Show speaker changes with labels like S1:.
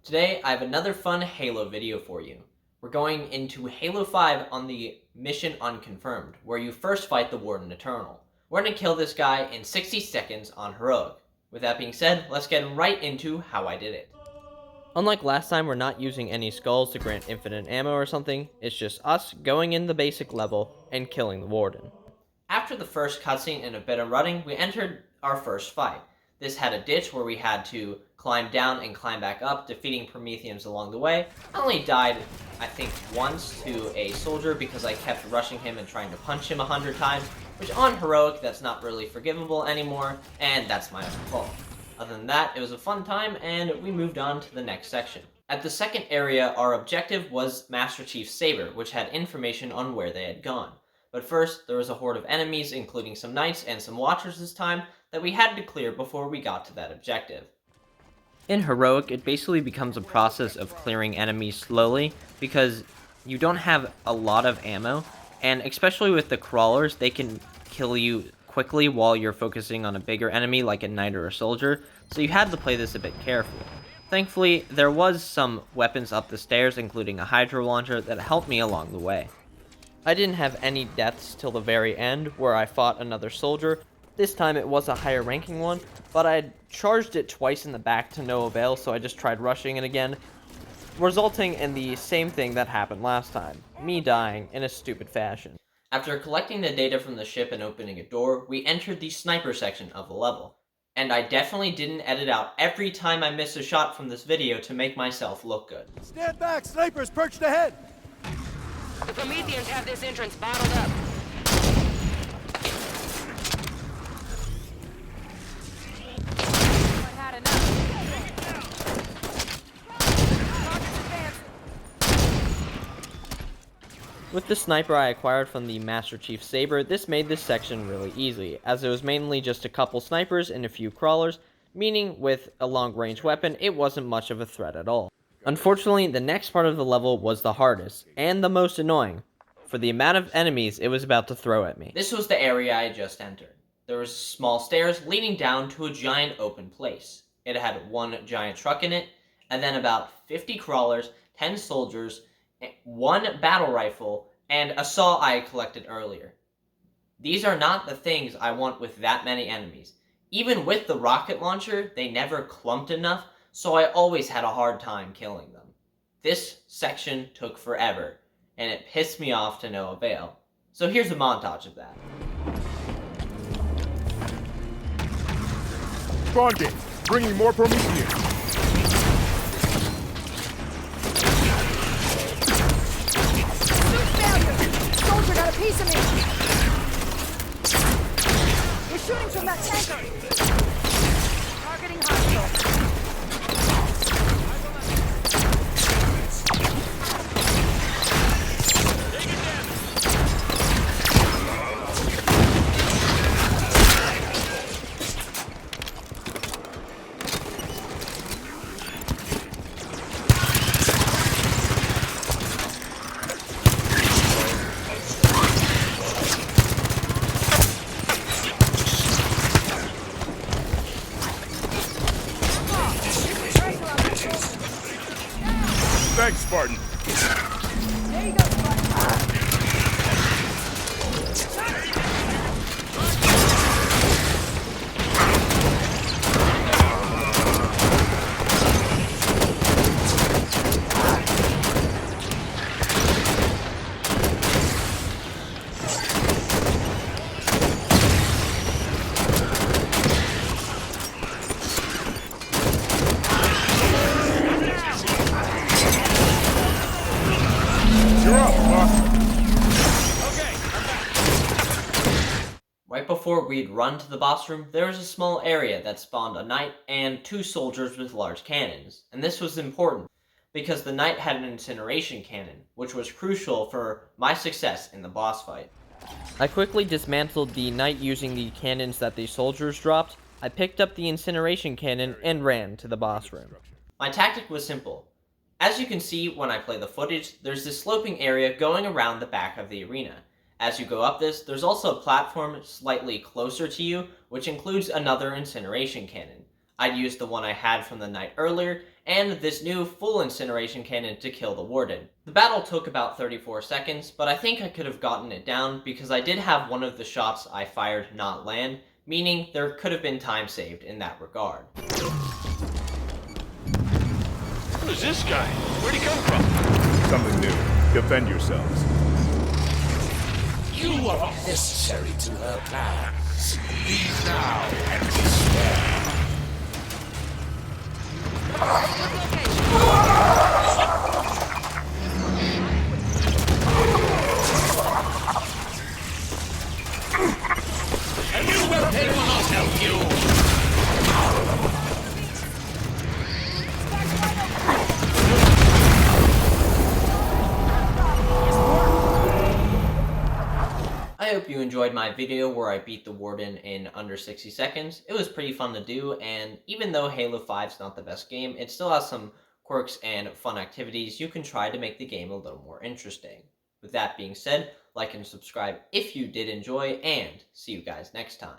S1: Today, I have another fun Halo video for you. We're going into Halo 5 on the mission Unconfirmed, where you first fight the Warden Eternal. We're going to kill this guy in 60 seconds on Heroic. With that being said, let's get right into how I did it. Unlike last time, we're not using any skulls to grant infinite ammo or something. It's just us going in the basic level and killing the Warden. After the first cutscene and a bit of running, we entered our first fight. This had a ditch where we had to climb down and climb back up, defeating Prometheans along the way. I only died, I think, once to a soldier because I kept rushing him and trying to punch him 100 times, which on Heroic, that's not really forgivable anymore, and that's my own fault. Other than that, it was a fun time, and we moved on to the next section. At the second area, our objective was Master Chief's Saber, which had information on where they had gone. But first, there was a horde of enemies, including some knights and some watchers this time, that we had to clear before we got to that objective. In Heroic, it basically becomes a process of clearing enemies slowly, because you don't have a lot of ammo, and especially with the crawlers, they can kill you quickly while you're focusing on a bigger enemy like a knight or a soldier, so you had to play this a bit carefully. Thankfully, there was some weapons up the stairs, including a hydro launcher, that helped me along the way. I didn't have any deaths till the very end, where I fought another soldier. This time it was a higher ranking one, but I had charged it twice in the back to no avail, so I just tried rushing it again, resulting in the same thing that happened last time, me dying in a stupid fashion. After collecting the data from the ship and opening a door, we entered the sniper section of the level. And I definitely didn't edit out every time I missed a shot from this video to make myself look good.
S2: Stand back! Snipers perched ahead!
S3: The Prometheans have this entrance bottled up.
S1: With the sniper I acquired from the Master Chief Saber, this made this section really easy, as it was mainly just a couple snipers and a few crawlers, meaning with a long-range weapon, it wasn't much of a threat at all. Unfortunately, the next part of the level was the hardest, and the most annoying, for the amount of enemies it was about to throw at me. This was the area I just entered. There was small stairs leading down to a giant open place. It had one giant truck in it, and then about 50 crawlers, 10 soldiers, one battle rifle, and a saw I collected earlier. These are not the things I want with that many enemies. Even with the rocket launcher, they never clumped enough, so I always had a hard time killing them. This section took forever, and it pissed me off to no avail. So here's a montage of that.
S2: Spawn gate, bringing more Prometheans.
S4: Soldier got a piece of me! We're shooting from that tanker! Targeting hostile.
S2: Thanks, Spartan.
S4: There you go, Spartan.
S1: Right before we'd run to the boss room, there was a small area that spawned a knight and two soldiers with large cannons. And this was important, because the knight had an incineration cannon, which was crucial for my success in the boss fight. I quickly dismantled the knight using the cannons that the soldiers dropped. I picked up the incineration cannon and ran to the boss room. My tactic was simple. As you can see when I play the footage, there's this sloping area going around the back of the arena. As you go up this, there's also a platform slightly closer to you, which includes another incineration cannon. I'd used the one I had from the night earlier, and this new full incineration cannon to kill the Warden. The battle took about 34 seconds, but I think I could have gotten it down because I did have one of the shots I fired not land, meaning there could have been time saved in that regard.
S5: Who's this guy? Where'd he come from?
S2: Something new. Defend yourselves.
S6: You are not necessary to her plans. Leave now and despair. A new weapon will not help you.
S1: I hope you enjoyed my video where I beat the Warden in under 60 seconds. It was pretty fun to do, and even though Halo 5 is not the best game, it still has some quirks and fun activities you can try to make the game a little more interesting. With that being said, like and subscribe if you did enjoy, and see you guys next time.